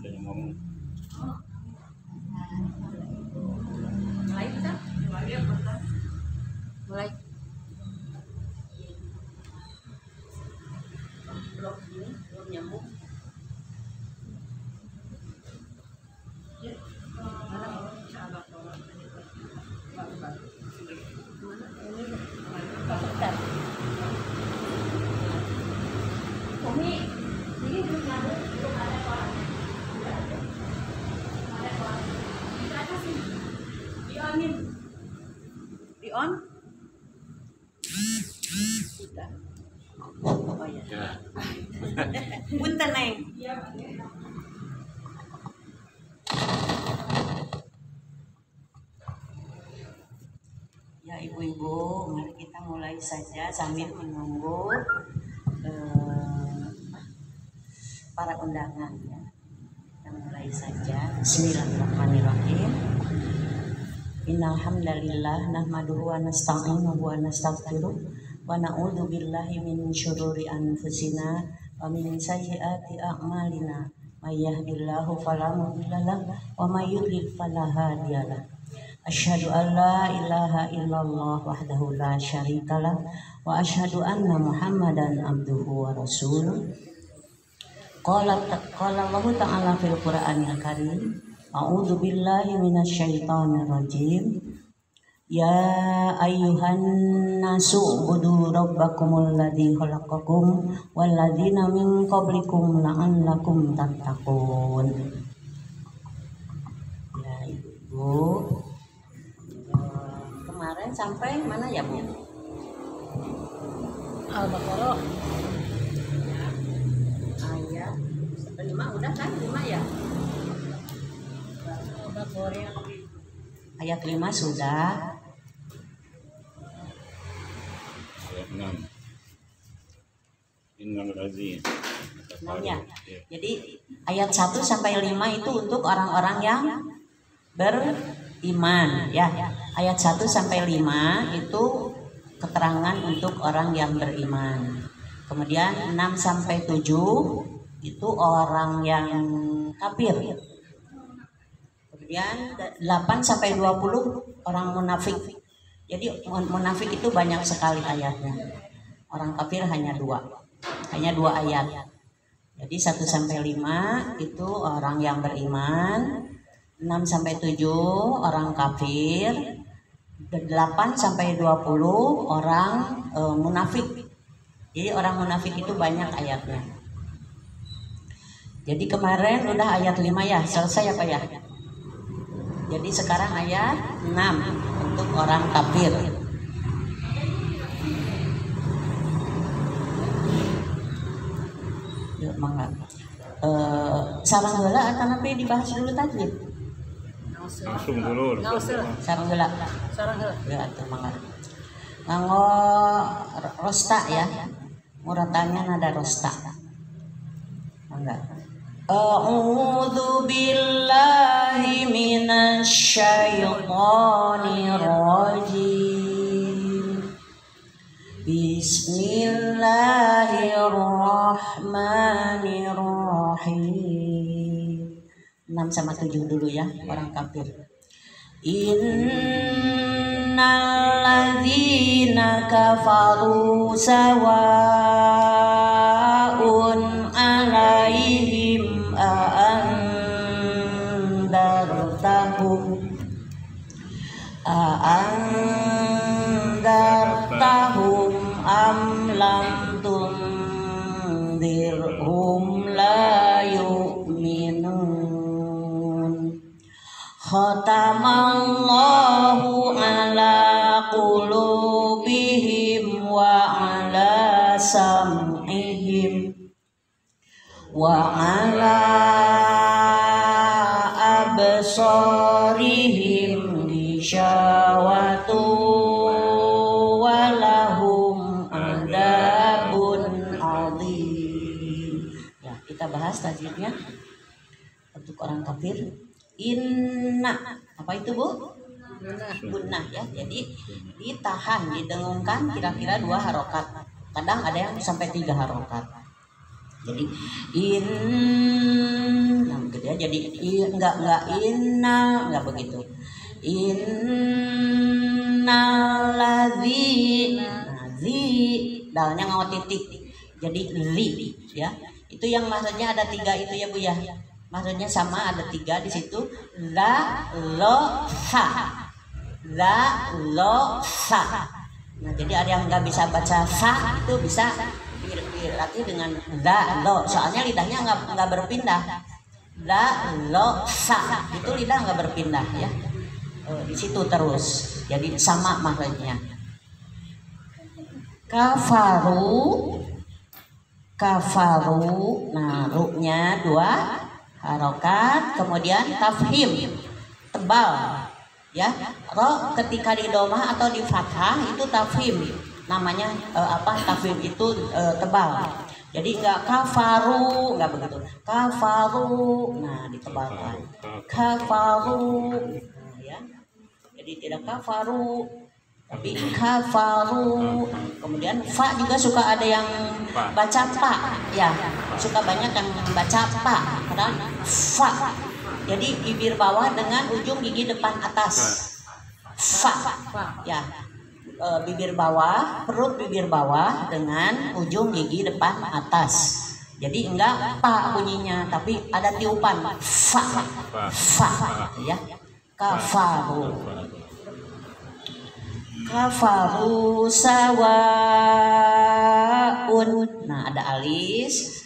Ada yang ngomong. Mulai kita? Mulai. Belum nyambung. Umi, ini belum ada suaranya. Di atas sih. Di-onin. Di-on? Sudah. Oh ya. Ya. Punten, Neng. Ya ibu-ibu, mari kita mulai saja sambil menunggu para undangan ya. Kita mulai saja. Bismillahirrahmanirrahim. Innal hamdalillah nahmaduhu wa nasta'inuhu wa nastaghfiruh wa na'udzu billahi min syururi anfusina wa min sayyiati a'malina. May yahdihillahu fala mudhillalah wa may yudlil fala hadiyalah. Asyhadu an la ilaha illallah wahdahu la syarikalah wa asyhadu anna Muhammadan abduhu wa rasuluh. Qala Allah ta'ala fil Qur'anil Karim. A'udzu billahi minasyaitonir rajim. Ya ayyuhan nasu ubudu rabbakumul ladzi khalaqakum wal ladzina min qablikum la'allakum tattaqun. Ya Ibu. Kemarin sampai mana ya Bu? Al-Baqarah. Ayat 5 udah kan? 5 ya? Ayat 5 sudah. Ayat 6. Innal ladzina. Ya. Jadi ayat 1 sampai 5 itu untuk orang-orang yang beriman ya. Ayat 1 sampai 5 itu keterangan untuk orang yang beriman. Kemudian 6 sampai 7 itu orang yang kafir. Kemudian 8 sampai 20 orang munafik. Jadi munafik itu banyak sekali ayatnya. Orang kafir hanya 2. Hanya 2 ayat. Jadi 1 sampai 5 itu orang yang beriman. 6 sampai 7 orang kafir. 8 sampai 20 orang munafik. Jadi orang munafik itu banyak ayatnya. Jadi kemarin udah ayat 5 ya, selesai apa ya? Jadi sekarang ayat 6 untuk orang kafir. Yuk mangga. Sarang heula atau napi dibahas dulu tadi? Langsung dulu. Sarang heula. Ya atuh mangga. Nganggo rosta ya. Muratannya nada rosta. Mangga. A'udzu billahi minasy syaithanir rajim. Bismillahirrahmanirrahim. 6 sama 7 dulu ya, orang kafir. Innal ladzina kafaru sawa'un 'alaihim a'andartahum am lam tundirhum la yu'minun. Khatamallahu ala qulubihim wa ala sam'ihim wa ala absarihim ghishawatu wa lahum adzabun adzim. Ya, kita bahas tajwidnya untuk orang kafir. Inna, apa itu Bu? Gunnah ya. Jadi ditahan, didengungkan kira-kira 2 harokat. Kadang ada yang sampai 3 harokat. Jadi nah begitu ya. Jadi enggak inna, enggak begitu. Innalladzi, nah zi dalnya ngawat titik. Jadi zi ya. Itu yang maksudnya ada 3 itu ya Bu ya. Maksudnya sama, ada 3 di situ. La lo sa. La lo sa. Nah, jadi ada yang nggak bisa baca sa itu bisa dilatih dengan la lo. Soalnya lidahnya nggak berpindah. La lo sa itu lidah nggak berpindah ya. Di situ terus. Jadi sama maksudnya. Kafaru. Nah, ru-nya 2 harokat, kemudian tafhim tebal ya. Ro ketika di domah atau di fathah itu tafhim, namanya tafhim itu tebal. Jadi enggak kafaru, enggak begitu. Kafaru, nah ditebalkan. Kafaru, nah, ya. Jadi tidak kafaru, tapi kafaru. Kemudian fa juga suka ada yang baca pa, ya. Suka banyak yang baca pa, padahal fa. Jadi bibir bawah dengan ujung gigi depan atas. Fa, ya. Bibir bawah, perut bibir bawah dengan ujung gigi depan atas. Jadi enggak pa bunyinya, tapi ada tiupan fa, ya. Kafaru. Kafaru sawaun. Nah, ada alis.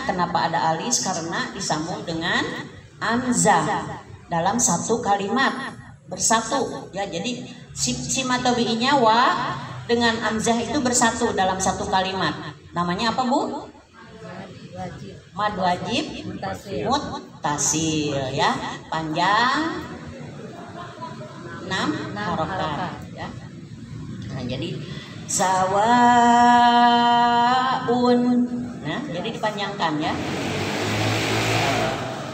Kenapa ada alis? Karena disambung dengan amzah dalam satu kalimat bersatu ya. Jadi si matobi'inya wa dengan amzah itu bersatu dalam satu kalimat. Namanya apa Bu? Mad wajib muttasil ya. Panjang 6 harokat ya. Nah, jadi sawaun. Nah, jadi dipanjangkan ya.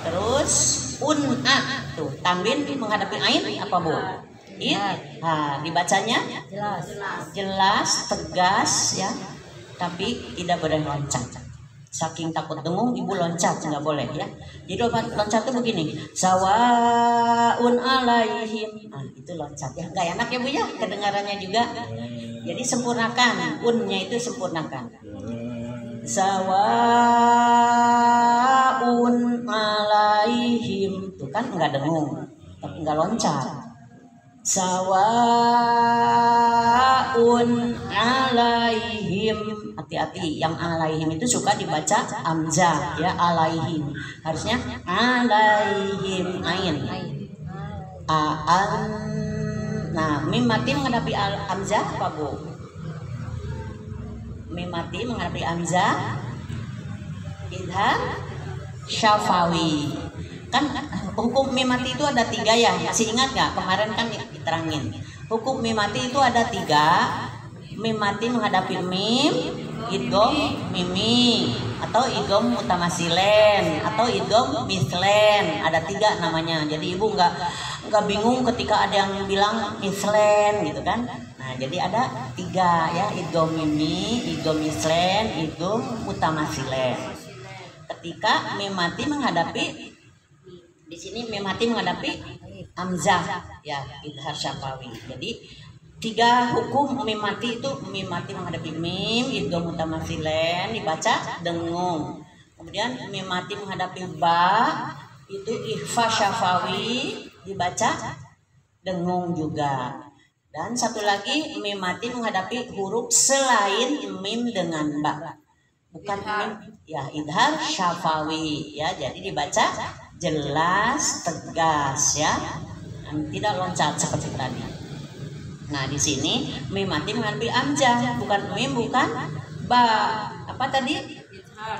Terus un'a tuh tanwin menghadapi ain apa Bu? Nah, dibacanya jelas, tegas ya. Tapi tidak boleh loncat. Saking takut dengung ibu loncat nggak boleh ya. Jadi loncat tuh begini, sawaun alaihim. Nah, itu loncat ya, nggak enak ya Bu ya, kedengarannya juga. Jadi sempurnakan, unnya itu sempurnakan. Sawaun alaihim, tuh kan nggak dengung, tapi nggak loncat. Sawaun alaihim, hati-hati, yang alaihim itu suka dibaca amzah ya, alaihim. Harusnya alaihim ain. Aan. Nah, mim mati menghadapi amzah apa Bu? Mim mati menghadapi amzah idhar syafawi. Kan hukum mim mati itu ada 3 ya. Masih ingat nggak? Kemarin kan diterangin. Hukum mim mati itu ada 3. Mim mati menghadapi mim, idgham mimi, atau idgham mutamasilen, atau idgham mislen. Ada 3 namanya. Jadi ibu nggak bingung ketika ada yang bilang mislen gitu kan. Nah, jadi ada 3 ya, idgham mimi, idgham mislen, idgham mutamasilen. Ketika mim mati menghadapi, di sini mim mati menghadapi amzah ya, idhar syafawi. Jadi 3 hukum mim mati itu, mim mati menghadapi mim, idgham mutamasilen dibaca dengung. Kemudian mim mati menghadapi ba itu ikhfa syafawi dibaca dengung juga. Dan satu lagi mim mati menghadapi huruf selain mim dengan ba. Bukan mim ya, idhar syafawi ya. Jadi dibaca jelas, tegas ya. Tidak loncat seperti tadi. Nah, di sini mim mati menghadapi amzah, bukan mim, bukan ba. Apa tadi?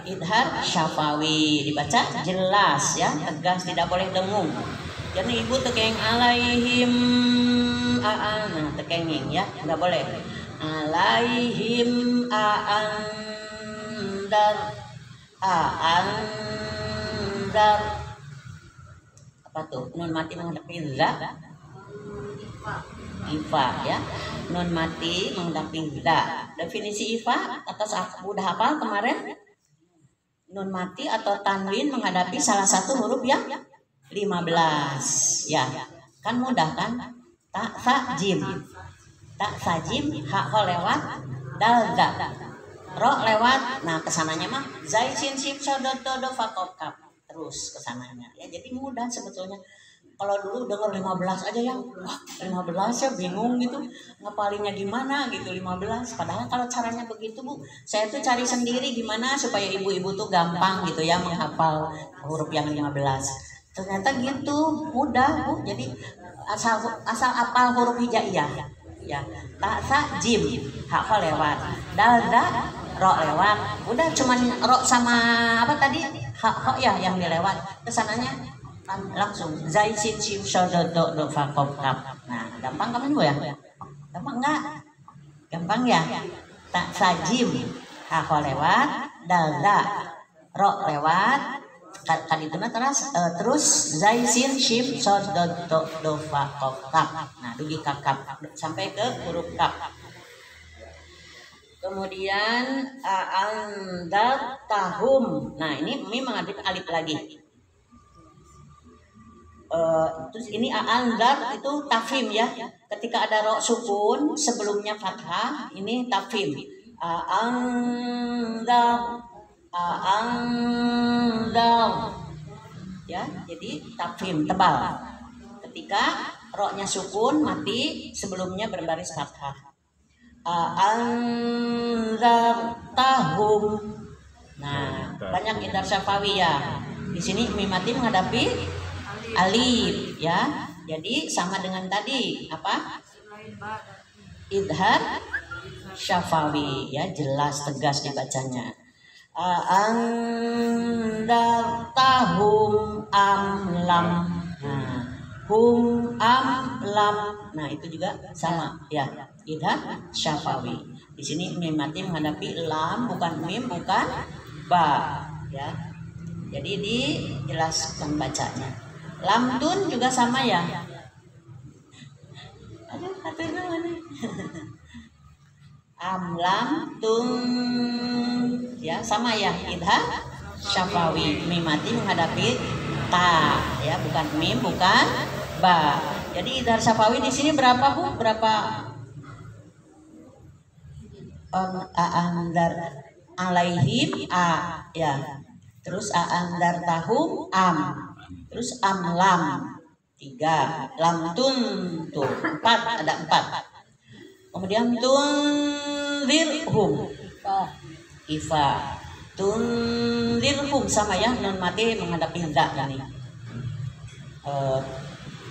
Idhar syafawi, dibaca jelas ya, tegas, tidak boleh dengung. Jadi ibu tekeng alaihim aan, nah tekenging ya, nggak boleh. Alaihim aandar, aandar. Apa tuh? Nun mati menghadapi za, ifa ya. Nun mati menghadapi za. Definisi ifa atas aku udah hafal kemarin? nun mati atau tanwin menghadapi salah satu huruf yang 15. Ya, kan mudah kan? Ta, sa, jim. Ta, sa, jim, ha, ho lewat, dal, da. Ro lewat, nah kesananya mah zai, sin, sip, so, do, fa, kof, kaf. Terus kesananya. Ya, jadi mudah sebetulnya. Kalau dulu dengar 15 aja yang wah 15 ya bingung gitu ngapalinnya gimana gitu 15. Padahal kalau caranya begitu Bu, saya tuh cari sendiri gimana supaya ibu-ibu tuh gampang gitu ya menghafal huruf yang 15. Ternyata gitu mudah Bu. Jadi asal apal huruf hijaiyah ya. Ta, sa, jim, ha, ho lewat, dal, da, ro lewat. Udah cuman ro sama apa tadi? Ha, ho ya yang dilewat. Kesananya langsung zai, sin, sim, so, do, fa, kof, kaf. Nah gampang kan Bu ya? Gampang enggak? Gampang ya? Tak sajim, ha, ho lewat, dal, da, ro lewat, kan itu terus zai, sin, sim, so, do, fa, kof, kaf. Nah dugi kaf, sampai ke huruf kaf. Kemudian andar tahum. Nah ini mim menghadap alif lagi. Terus ini andar itu tafhim ya. Ketika ada ro sukun sebelumnya fathah, ini tafhim. Andar ya, jadi tafhim tebal. Ketika ro-nya sukun mati sebelumnya berbaris fathah. Andar tahum. Nah, banyak idhar syafawi ya. Di sini mim mati menghadapi alif ya. Jadi sama dengan tadi apa? Idhar syafawi ya, jelas tegas dibacanya. Andar tahum amlam. Nah, hum amlam. Nah, itu juga sama ya. Idhar syafawi. Di sini mim mati menghadapi lam, bukan mim, bukan ba ya. Jadi dijelaskan bacanya. Lamtun juga sama ya. Aduh, hatinya mana? Amlam tun ya sama ya, idhar syafawi. Mim mati menghadapi ta ya, bukan mim, bukan ba. Jadi idhar syafawi di sini berapa Bu? Berapa? Andar alaihim a ya. Terus andar tahum am. Terus amlam 3, lamtun tuh 4, ada 4. Kemudian tunzirhum ifa, tunzirhum sama ya, nun mati menghadapi za ini.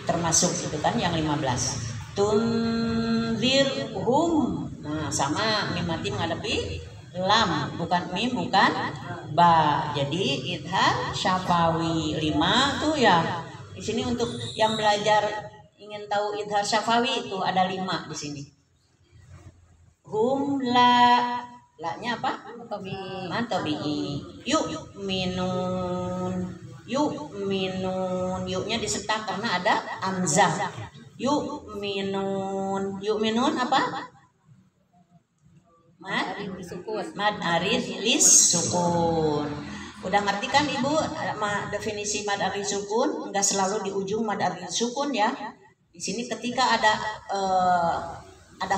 Termasuk itu kan yang 15. Tunzirhum. Nah, sama mim mati menghadapi lam, bukan mim, bukan ba. Jadi idhar syafawi 5 tuh ya. Di sini untuk yang belajar ingin tahu idhar syafawi itu ada 5 di sini. Hum la, la-nya apa? Matobi. Yuk minun. Yuk-nya disetak karena ada amzah. Yuk minun apa? Mad arid lis sukun. Udah ngerti kan Ibu definisi mad arid sukun? Enggak selalu di ujung mad arid sukun ya. Di sini ketika ada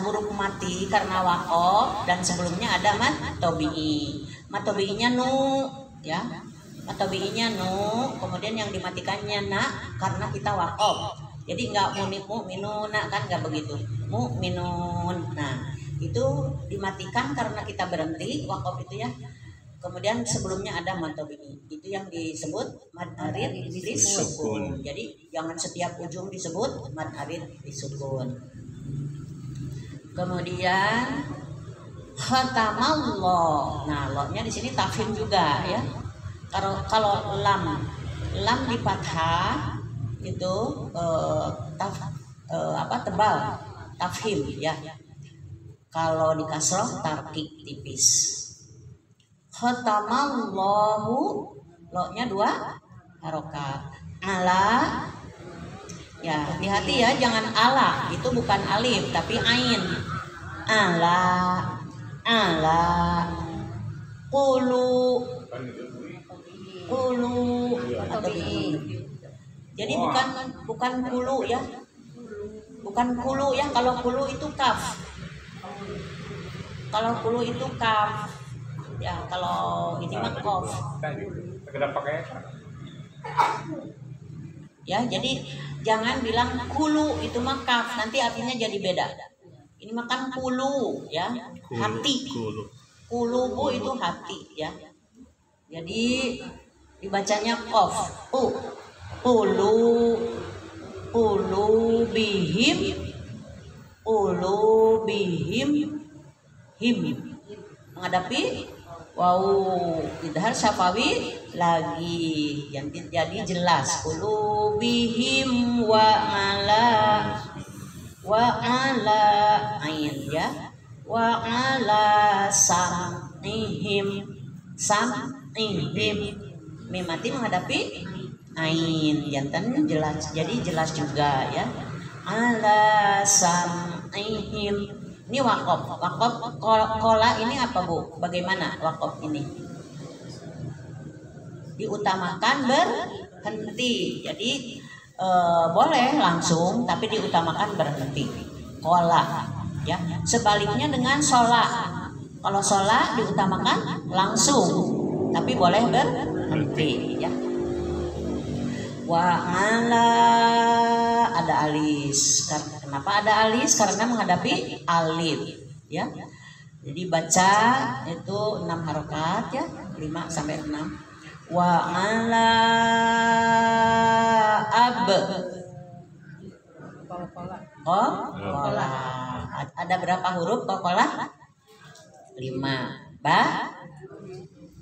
huruf mati karena waqaf dan sebelumnya ada mad tabi'i. Mad tabi'inya nu ya. Mad tabi'inya nu, kemudian yang dimatikannya na karena kita waqaf. Jadi enggak mu'minuna kan, enggak begitu. Mu'minun. Nah, itu dimatikan karena kita berhenti waqaf itu ya. Kemudian sebelumnya ada mad tabi'i. Itu yang disebut mad arid lisukun. Jadi jangan setiap ujung disebut mad arid lisukun. Kemudian khatamallah. Nah, lo-nya di sini tafhim juga ya. Kalau lam di fathah itu tebal, tafhim ya. Kalau di kasroh tarkik tipis. Khatamallahu, lo-nya 2 harokat. Ala ya, hati-hati ya, jangan ala, itu bukan alif tapi ain. Ala qulu Jadi bukan kulu ya. Bukan kulu ya, kalau kulu itu kaf. Kalau kulu itu kaf. Ya, kalau ini mah kof. Ya, jadi jangan bilang kulu itu mah kaf, nanti artinya jadi beda. Ini makan kulu ya, hati. Kulubu itu hati ya. Jadi dibacanya kof. Ulu bihim him, menghadapi wow idhar syafawi lagi yang jadi jelas. Ulu bihim wa ala ain ya, wa ala samihim mim mati menghadapi ain jantan jelas, jadi jelas juga ya. Ala samihim, ini wakof kola ini apa Bu? Bagaimana wakof ini? Diutamakan berhenti, jadi boleh langsung tapi diutamakan berhenti. Kola ya, sebaliknya dengan sholat. Kalau sholat diutamakan langsung tapi boleh berhenti ya. Wa ala ada alis. Kenapa ada alis? Karena menghadapi alif ya. Jadi baca itu 6 harokat ya, 5 sampai 6. Wa ala ab. Kola. Ada berapa huruf kola? 5. Ba,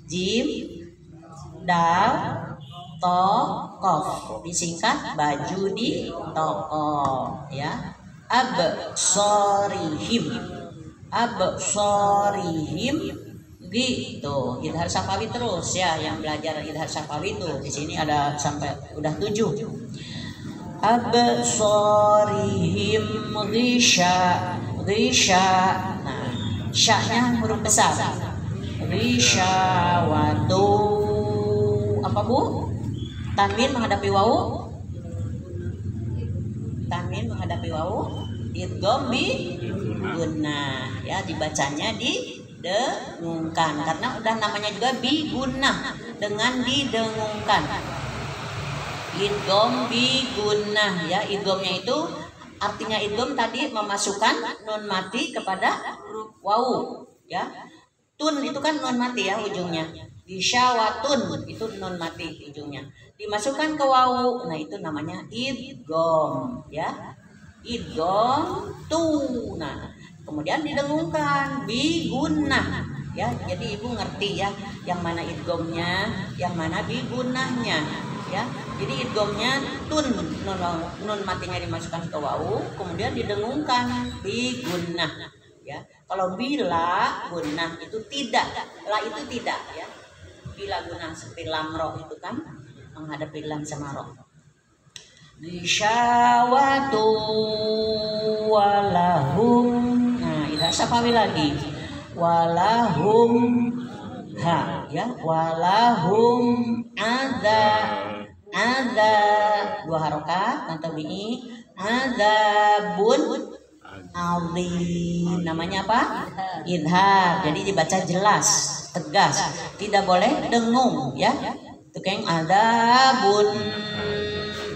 jim, dal, to, kof. Disingkat baju di toko ya. Absorihim gitu. Idhar Safawi terus ya, yang belajar Idhar Safawi itu di sini ada sampai udah 7. Absorihim ghisha. Nah, sya-nya huruf besar. Ghisyawatu. Apa Bu? Tanwin menghadapi wawu. Idgham bi gunnah ya, dibacanya didengungkan karena udah namanya juga bi gunnah, dengan didengungkan. Idgham bi gunnah ya, idghamnya itu artinya idgham tadi memasukkan nun mati kepada wawu ya. Tun itu kan nun mati ya ujungnya. Gisyawatun itu nun mati ujungnya, dimasukkan ke wawu, nah itu namanya idgham ya. Idgham tu, nah kemudian didengungkan bi gunnah ya. Jadi ibu ngerti ya, yang mana idghamnya, yang mana bi gunnahnya ya. Jadi idghamnya tun, nun matinya dimasukkan ke wawu, kemudian didengungkan bi gunnah ya. Kalau bila gunnah itu tidak, la itu tidak ya. Bila gunnah seperti lamro itu kan menghadapi lam sama ro. Gisyawatu walahum. Nah, Idhar Safawi lagi. Walahum ha ya, walahum ada 2 harokat atau bi. Adabun azim. Namanya apa? Idhar. Jadi dibaca jelas, tegas, tidak boleh dengung ya. Itu kayak adabun,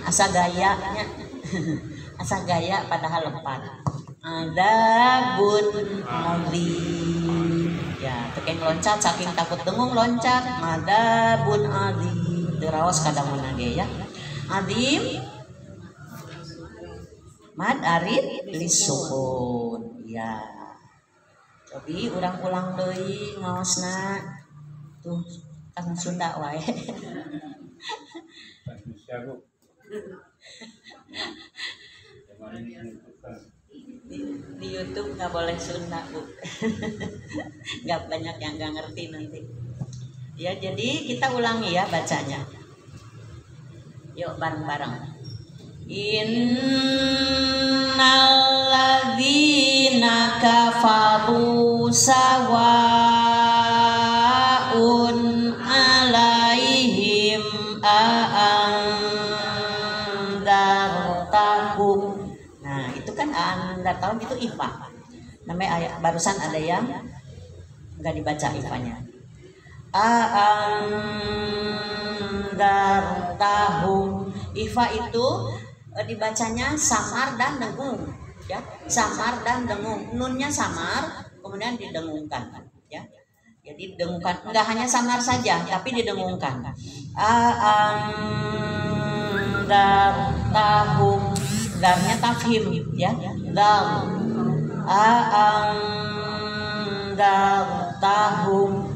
asa gayanya asa gaya padahal lepat. Adabun azim ya, itu kayak loncat saking takut dengung loncat. Adabun azim terawas kadang menage ya. Azim mad arid lisukun ya. Cobi ulang deui ngaosna tuh kang Sunda wae. Di YouTube nggak boleh Sunda Bu. Nggak banyak yang nggak ngerti nanti ya. Jadi kita ulangi ya bacanya, yuk bareng-bareng. Innalladzina kafaru sawa'un alaihim akhir tahun itu IFA. Namanya ayat barusan ada yang nggak dibaca IFA-nya. Andartahum. IFA itu dibacanya samar dan dengung, ya. Samar dan dengung. Nunnya samar, kemudian didengungkan, ya. Jadi didengungkan, enggak hanya samar saja, tapi didengungkan. Andartahum. Darnya tafhim, ya. Dal. Andartahum.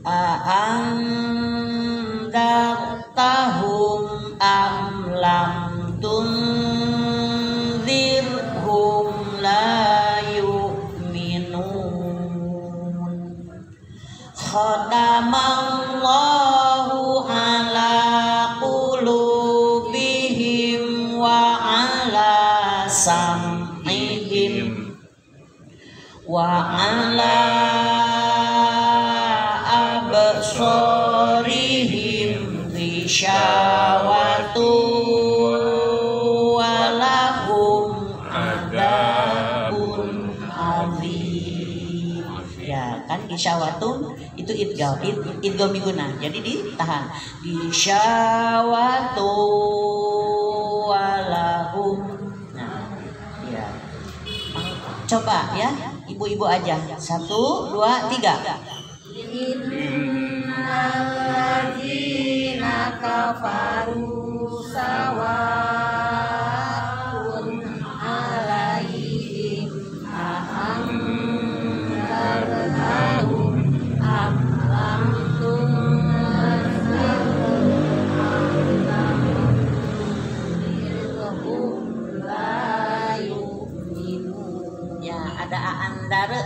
Andartahum am lam tunzirhum la yu'minun. Khatamallahu ala qulubihim wa ala sam'ihim wa ala absorihim ghisyawatu walahum adabun azim. Ya kan, ghisyawatun itu idgham miguna, jadi ditahan. Ghisyawatu walahum. Nah, ya. Coba ya, ibu-ibu aja. 1, 2, 3. Innalladzina kafaru sawa'un 'alaihim a'anzartahum am lam tunzirhum la yu'minun. Ya, ada a'andar.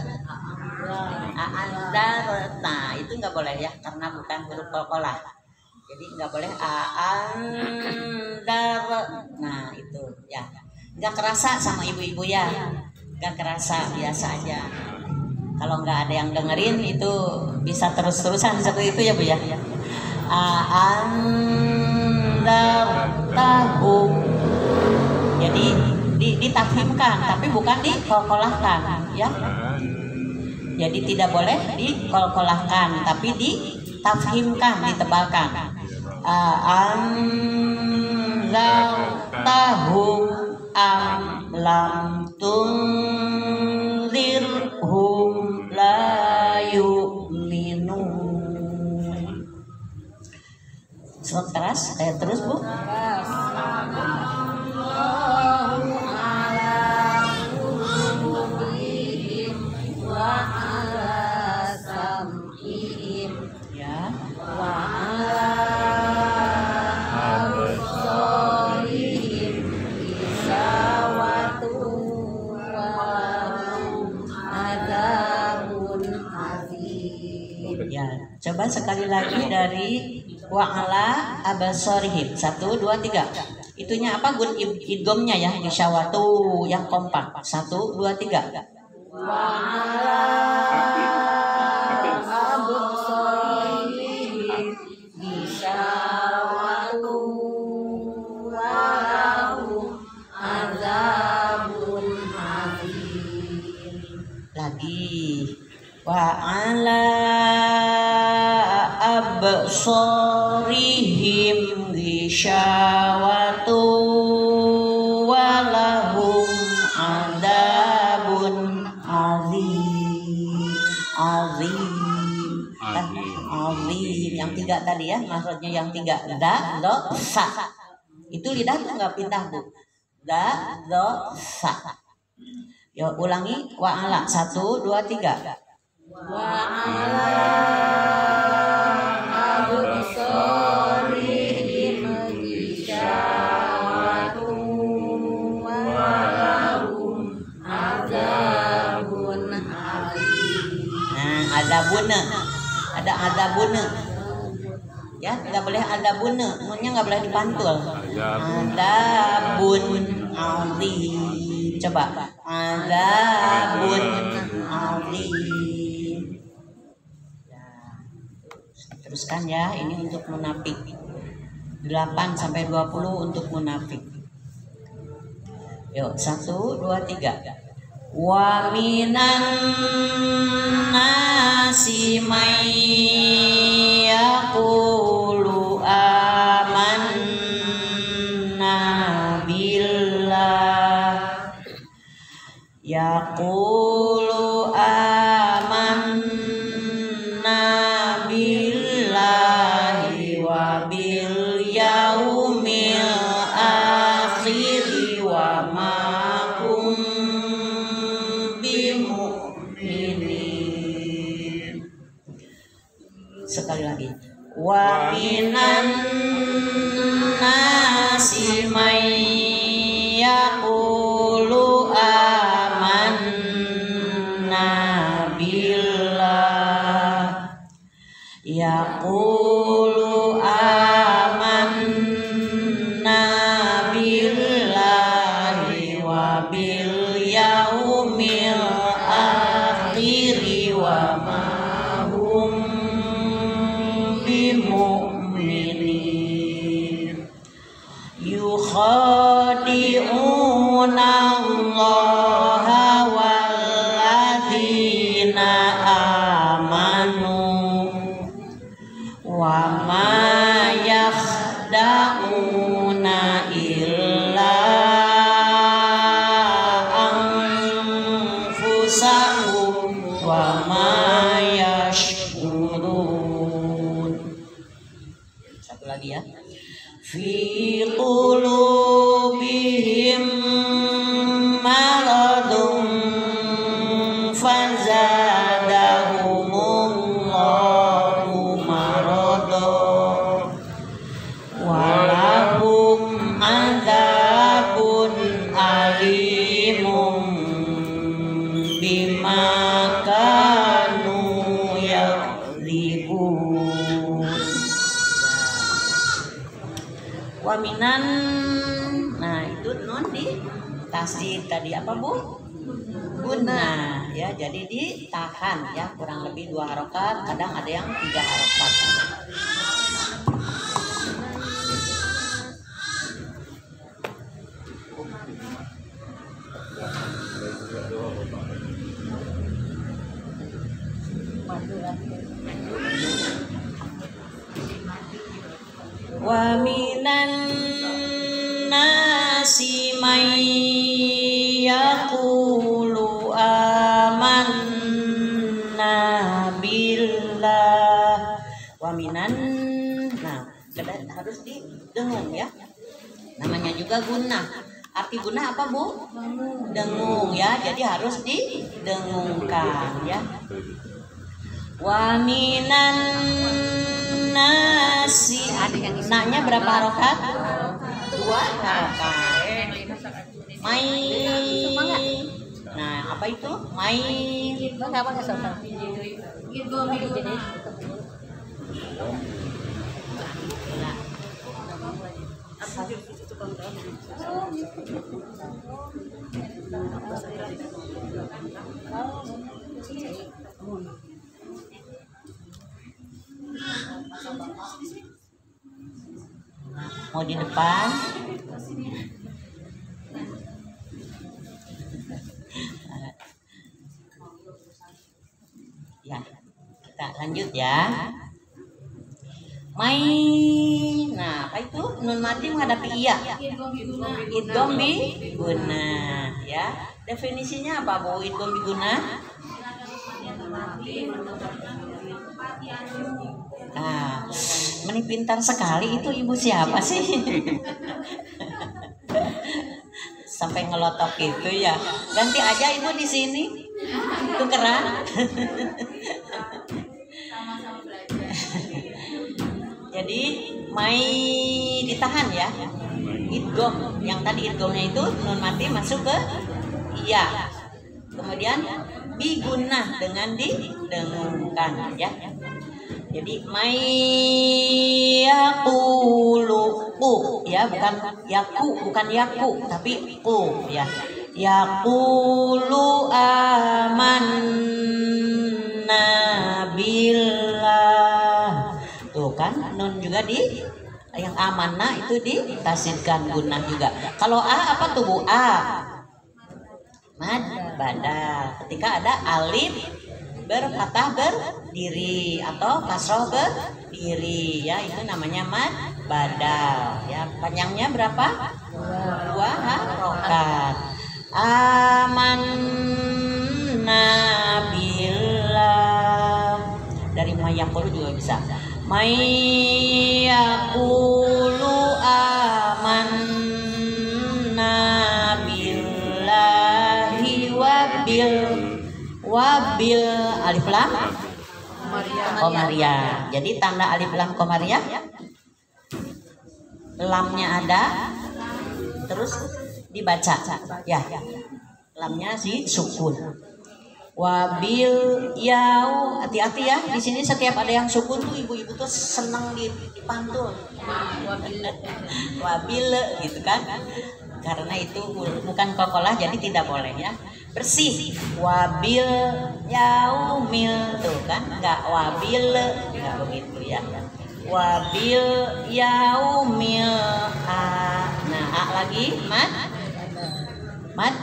Nah itu nggak boleh ya, karena bukan huruf qalqalah, jadi nggak boleh aandar. Nah itu ya, nggak kerasa sama ibu-ibu ya, nggak kerasa, biasa aja. Kalau nggak ada yang dengerin itu bisa terus-terusan seperti itu ya Bu ya. Aandar tahum, jadi ditafhimkan tapi bukan diqalqalahkan ya. Jadi tidak boleh diqalqalahkan, tapi ditafhimkan, ditebalkan. Anzartahum am lam tunzirhum la yu'minun. Terus, terus Bu. Coba sekali lagi dari wa'ala abasarihim. 1, 2, 3. Itunya apa? Gun idghamnya ya, ghisyawatu yang kompak. 1, 2, 3. Wa'ala abasarihim ghisyawatu walahum azabun azim. Lagi wa'ala absorihim ghisyawatu walahum adabun azim. Azim yang 3 tadi ya, maksudnya yang 3 da, do, sa. Itu lidah tuh nggak pindah Bu. Da, do, sa. Yuk ulangi wa'ala. 1, 2, 3. Wa'ala absorihim ghisyawatu walahum adabun azim. Nah, adabuna. Ada adabuna. Ya, nggak boleh adabuna. Nunnya nggak boleh dipantul. Adabun azim. Coba. Adabun azim. Teruskan ya, ini untuk munafik. 8 sampai 20 untuk munafik. Yuk, 1, 2, 3. Wa minan nasi may yaqulu amanna billah yaqulu amanna billahi wa bil yaumil akhir wa ma hum bimu'minin. Sekali lagi. Wa minan nasi may yaqulu amanna billah yaqulu amanna billahi wa bil yaumil akhir wa ma hum bimu'minin. Yukhadi'una Allaha walladzina amanu wa ma yakhda'una illa anfusahum wa ma yash'urun. Satu lagi ya. Fi qulubihim maradun fazadahumullahu maradan walahum adzabun alimun bima kanu yakdzibun. Waminan, nah itu non di tasdid tadi apa Bu? Guna ya, jadi ditahan ya, kurang lebih 2 harokat, kadang ada yang 3 harokat. Wa minan nasi may yaqulu amanna billah. Wa minan, nah harus didengung ya, namanya juga guna. Arti guna apa Bu? Dengung ya, jadi harus didengungkan ya. Wa minan nasi, naknya berapa harokat? 2 harokat. Mai, nah apa itu? Mai. Mau di depan? Ya, kita lanjut ya. Mai, nah apa itu? Nun mati menghadapi iya. Idgham bi guna ya. Definisinya apa Bu? Idgham bi guna? Nah, meni pintar sekali itu ibu siapa sih? Sampai ngelotok gitu ya. Ganti aja ibu di sini. Tukeran. Jadi mai ditahan ya. Idgham, yang tadi idghamnya itu nun mati masuk ke iya. Kemudian biguna dengan didengungkan ya. Jadi may yaqulu ku ya, bukan yaku, bukan yaku tapi ku ya. Yaqulu amanna billah. Tuh kan nun juga Yang amanna itu ditasidkan gunnah juga. Kalau a apa tuh Bu? A mad badal. Ketika ada alif berfatah berdiri atau kasroh berdiri, ya itu namanya mad badal. Ya panjangnya berapa? 2 harokat. Amanna billah. Dari mayaqulu juga bisa. Mayaqulu amanna billahi wabil alif lam komariah. Jadi tanda alif lam komariah, lamnya ada, terus dibaca ya, lamnya si sukun. Wabil yau, hati-hati ya, di sini setiap ada yang sukun tuh ibu-ibu tuh seneng dipantul. Wabil gitu kan, karena itu bukan kokolah jadi tidak boleh ya. Bersih. Wabil yaumil tuh kan, nggak wabil, nggak begitu ya. Wabil yaumil a. Nah a lagi mad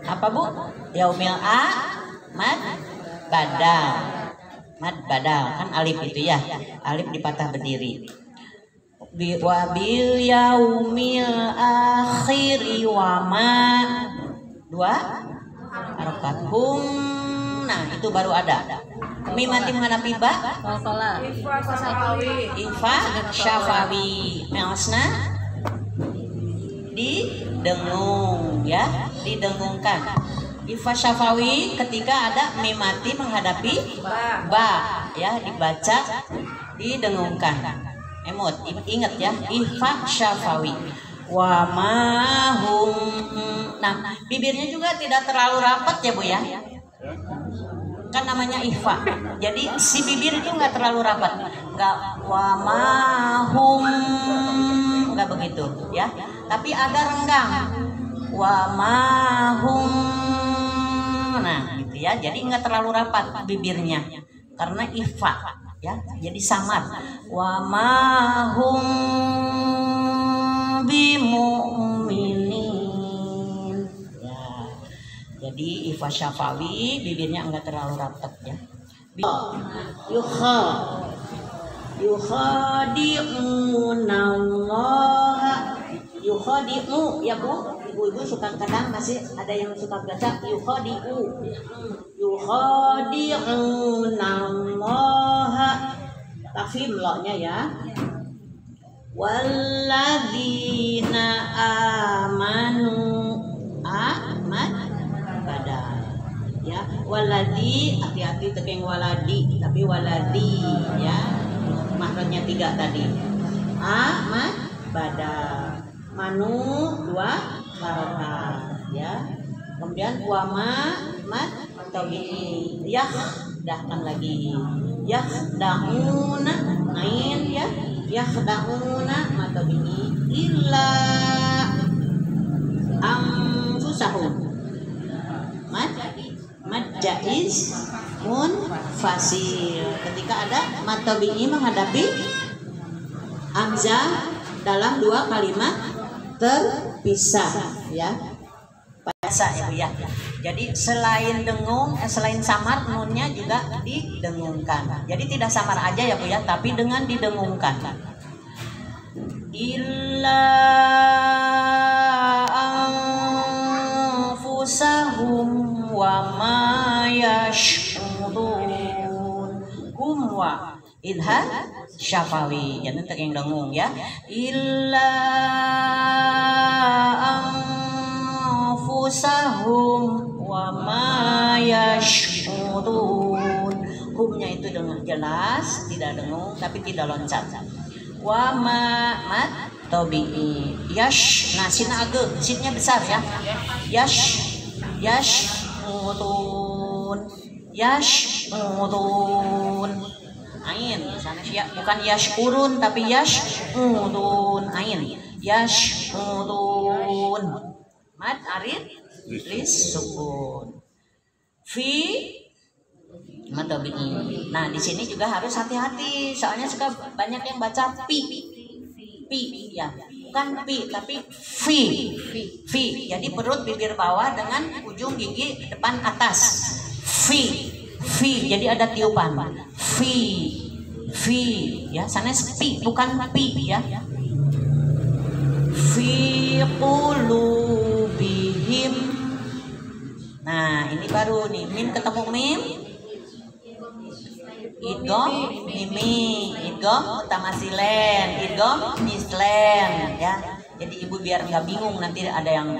apa Bu? Yaumil a mad badal kan alif itu ya, alif dipatah berdiri. Wabil yaumil akhiri wama 2 harokat hum. Nah itu baru ada. Mimati menghadapi ba ifa syafawi meosna didengung ya, didengungkan. Ifa syafawi ketika ada mimati menghadapi ba ya, dibaca didengungkan. Emot ingat ya, ifa syafawi wa mahum. Nah bibirnya juga tidak terlalu rapat ya Bu ya, kan namanya ifa, jadi si bibir itu nggak terlalu rapat, nggak wa mahum, nggak begitu ya, tapi agak renggang wa mahum. Nah gitu ya, jadi nggak terlalu rapat bibirnya karena ifa ya, jadi samar. Wa mahum bimu'minin ya, jadi ifa syafawi bibirnya enggak terlalu rapat ya. Yukhadi'unallaha, yukhadi'u ya Bu, ibu-ibu suka kadang masih ada yang suka baca yukhadi'unallaha, tafhim lo-nya ya. Walladzina amanu aman badal ya. Waladhi, hati-hati tekeng waladi, tapi waladi ya, maknanya 3 tadi. Aman badal, manu 2 harokat ya. Kemudian wama mat tabi'i yahdahkan lagi, yahdahuna ain ya, yahdahuna matabi'i illa anfusahum. Mad jaiz munfasil ketika ada matabi'i menghadapi hamzah dalam 2 kalimat terpisah ya. Biasa ya Bu ya. Jadi selain dengung, selain samar, nunnya juga didengungkan. Jadi tidak samar aja ya Bu ya, tapi dengan didengungkan. Illa anfusahum wa ma yash'urun. Hum wa idhar syafawi, jangan tekeng dengung ya. Illa anfusahum wa ma yash'urun. Humnya itu dengan jelas, tidak dengung tapi tidak loncat. Wa ma mat tabi'i yash. Nah sin agak, sinnya besar ya. Yash'urun, yash'urun ain sana ya, bukan yash'urun tapi yash'urun ain, yash'urun mad arid lis sukun fi matabi'i. Nah di sini juga harus hati-hati soalnya suka banyak yang baca pi pi ya, bukan pi tapi fi. Jadi perut bibir bawah dengan ujung gigi depan atas. Fi. Jadi ada tiupan. Fi ya, sana pi bukan pi ya. Fi qulubihim. Nah, ini baru nih, mim ketemu mim. Idgham mimi, idgham utamasilen, idgham mislen ya. Jadi ibu biar nggak bingung nanti ada yang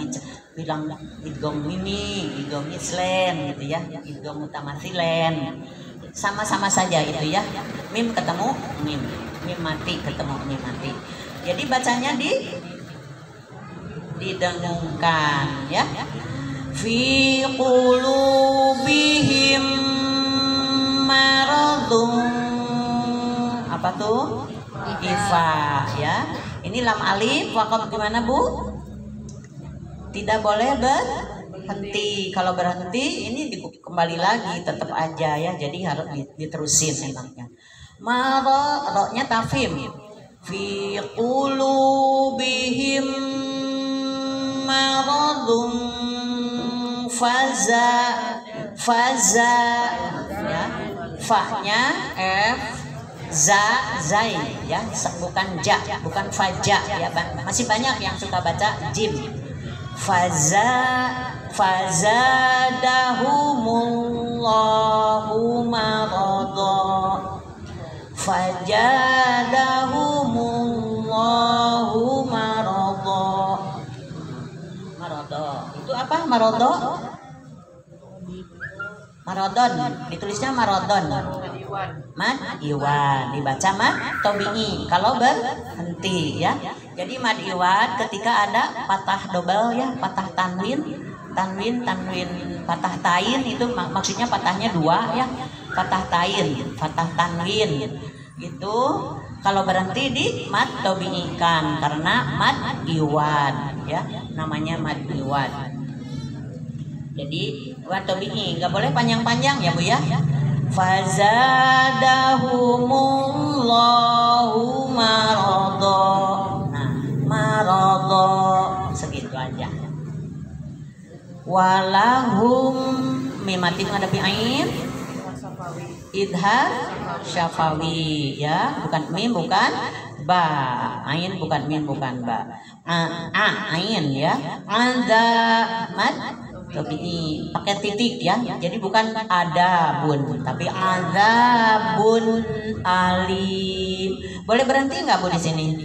bilang idgham mimi, idgham mislen gitu ya. Idgham utamasilen. Sama-sama saja itu ya. Mim ketemu mim, mim mati ketemu mim mati. Jadi bacanya didengungkan ya. Fi qulubihim maradun. Apa tuh? Ifa ya. Ini lam alif waqaf gimana Bu? Tidak boleh berhenti. Kalau berhenti ini kembali lagi tetap aja ya. Jadi harus diterusin enaknya. Ro-nya tafim. Fi qulubihim maradun faza ya. Fa-nya F, zai ya, bukan ja, bukan faja ya. Masih banyak yang suka baca jim. Fazadahumullahu marada. Fajadahumullahu marada. Itu apa marada? Marodon, ditulisnya marodon. Mad iwan, dibaca mad tobi'i kalau berhenti ya. Jadi mad iwan ketika ada patah double ya, patah tanwin, patah tain itu maksudnya patahnya dua ya, patah tain, patah tanwin. Itu kalau berhenti di mad tobi'i kan karena mad iwan ya, namanya mad iwan. Jadi watobi'i nggak boleh panjang-panjang ya Bu ya. Fazadahumullahu marada. Nah, marada segitu aja. Walahum mim mati menghadapi ain. Idhar syafawi ya, bukan mim bukan ba. Ain bukan mim bukan ba. Ain ya. Anda mad tapi pakai titik ya, jadi bukan ada bun tapi ada bun alim. Boleh berhenti nggak Bu di sini?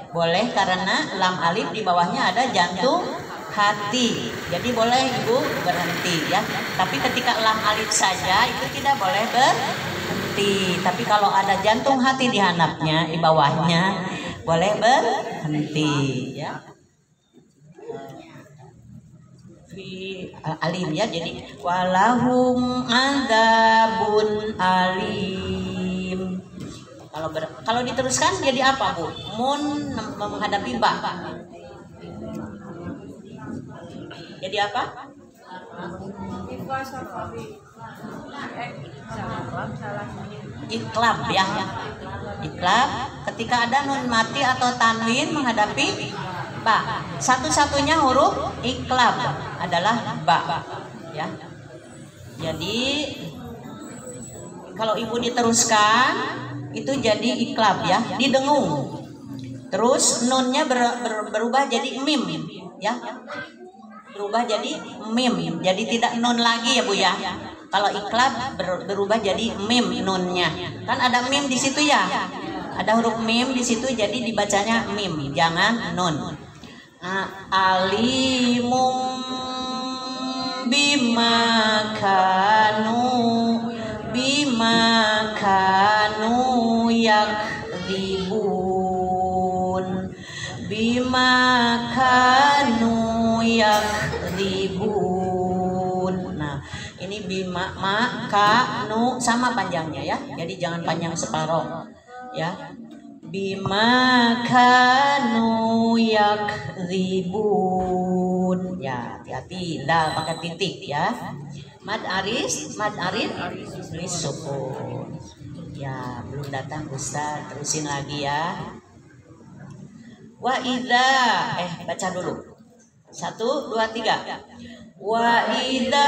Boleh karena lam alif di bawahnya ada jantung hati, jadi boleh Ibu berhenti ya. Tapi ketika lam alif saja itu tidak boleh berhenti. Tapi kalau ada jantung hati di hanapnya di bawahnya boleh berhenti ya. Alim ya, jadi walahum adzabun alim. Kalau diteruskan jadi apa Bu? Mun menghadapi ba. Jadi apa? Iklab ya. Iklab ketika ada nun mati atau tanwin menghadapi ba. Satu-satunya huruf iklab adalah ba ya. Jadi kalau Ibu diteruskan itu jadi iklab ya, didengung. Terus nunnya berubah jadi mim ya. Berubah jadi mim. Jadi tidak nun lagi ya Bu ya. Kalau iklab berubah jadi mim nunnya. Kan ada mim di situ ya. Ada huruf mim di situ jadi dibacanya mim, jangan nun. Alimum bima kanu yakdzibun. Nah, ini bima kanu sama panjangnya ya. Jadi jangan panjang separoh ya. Bima kanu yakdzibun ya, hati-hati dal pakai titik ya. Mad aris sukun Ya, belum datang Ustaz. Terusin lagi ya. Wa idza baca dulu. 1 2 3. Wa idza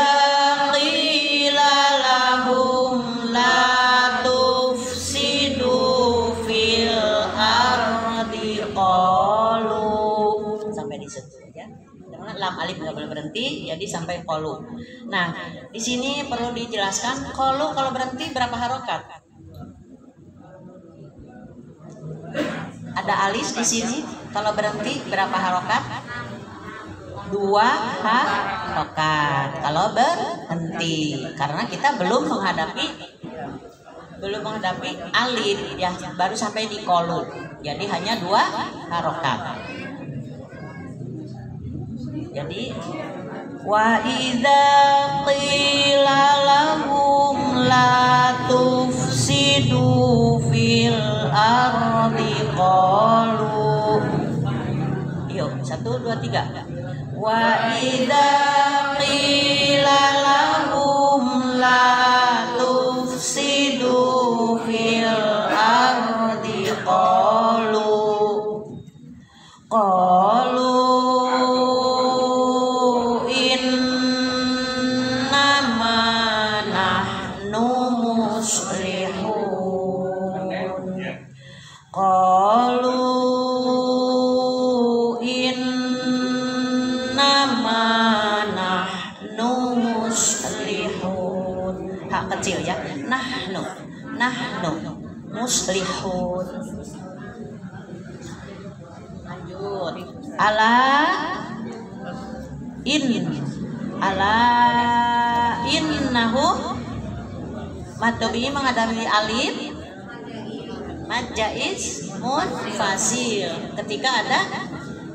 qila lahum la tufsidu fil ardi qalu. Sampai di situ ya. Jangan lam alif nggak boleh berhenti, jadi sampai qalu. Nah, di sini perlu dijelaskan qalu kalau berhenti berapa harokat? Ada alis di sini. Kalau berhenti berapa harokat? 2 harokat. Kalau berhenti, karena kita belum menghadapi alif ya, baru sampai di qalu. Jadi hanya 2 harokat. Jadi wa idza qila lahum la tufsidu fil ardi qalu. Yuk 1 2 3. Wa idza qila lahum la tufsidu fil ardi qalu kecil ya, nahnu muslihun. Lanjut. Ala innahu matobi menghadapi alif mad jaiz munfasil. Ketika ada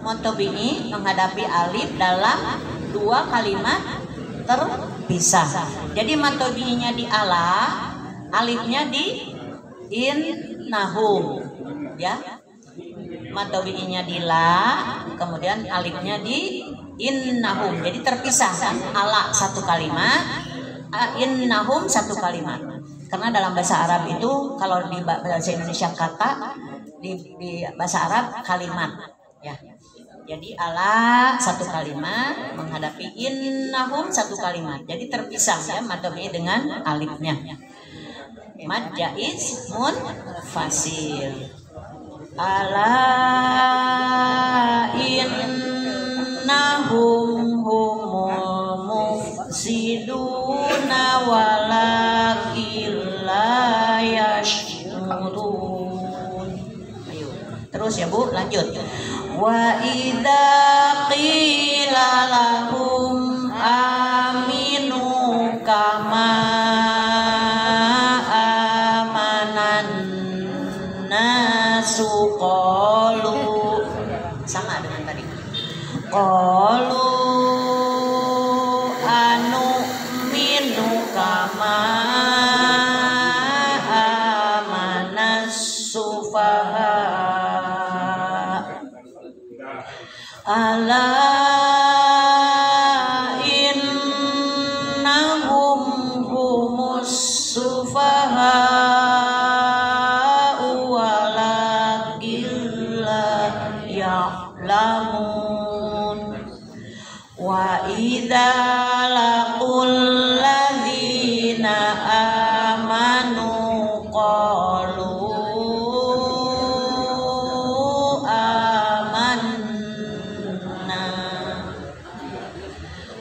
matobi menghadapi alif dalam 2 kalimat terpisah. Jadi matobinya di ala, alifnya di innahum ya. Matobinya di la, kemudian alifnya di innahum. Jadi terpisah kan, ala 1 kalimat, innahum 1 kalimat. Karena dalam bahasa Arab itu kalau di bahasa Indonesia kata, di bahasa Arab kalimat ya. Jadi ala 1 kalimat menghadapi innahum 1 kalimat. Jadi terpisah ya matobi dengan alifnya. Mad jaiz munfasil. Ala innahum humul mufsiduna walakin la yash'urun. Ayo. Terus ya Bu, lanjut. Wa idza qila lahum aminu kama amanan nasu qalu, sama dengan tadi, qalu anu minu kama amanas sufaha ala innahum humus sufaha walakin la ya'lamun. Wa idza laqul ladzina amanu qalu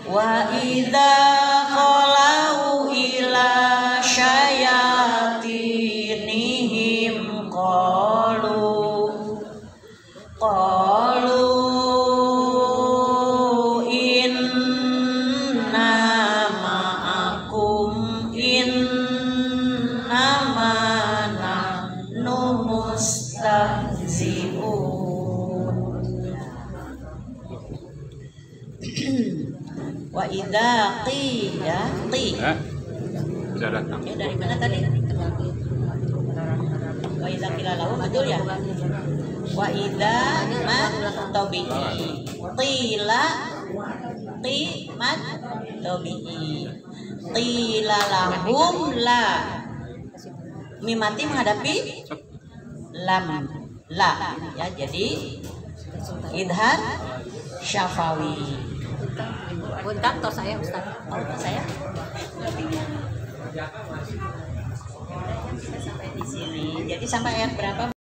wa idza qalau ila syayatinihim qalu inna ma'akum innama nahnu mustahzi'un. Wa idza qila sudah datang. Ya, dari mana tadi? Wa idza qila lahu betul ya? Wa idza matobihi qila qimat tobihi qila lahum la mim mati menghadapi lam la ya, jadi idhar syafawi. Bentar, tos saya Ustaz. Oh, saya sampai di sini. Jadi sampai ayat berapa?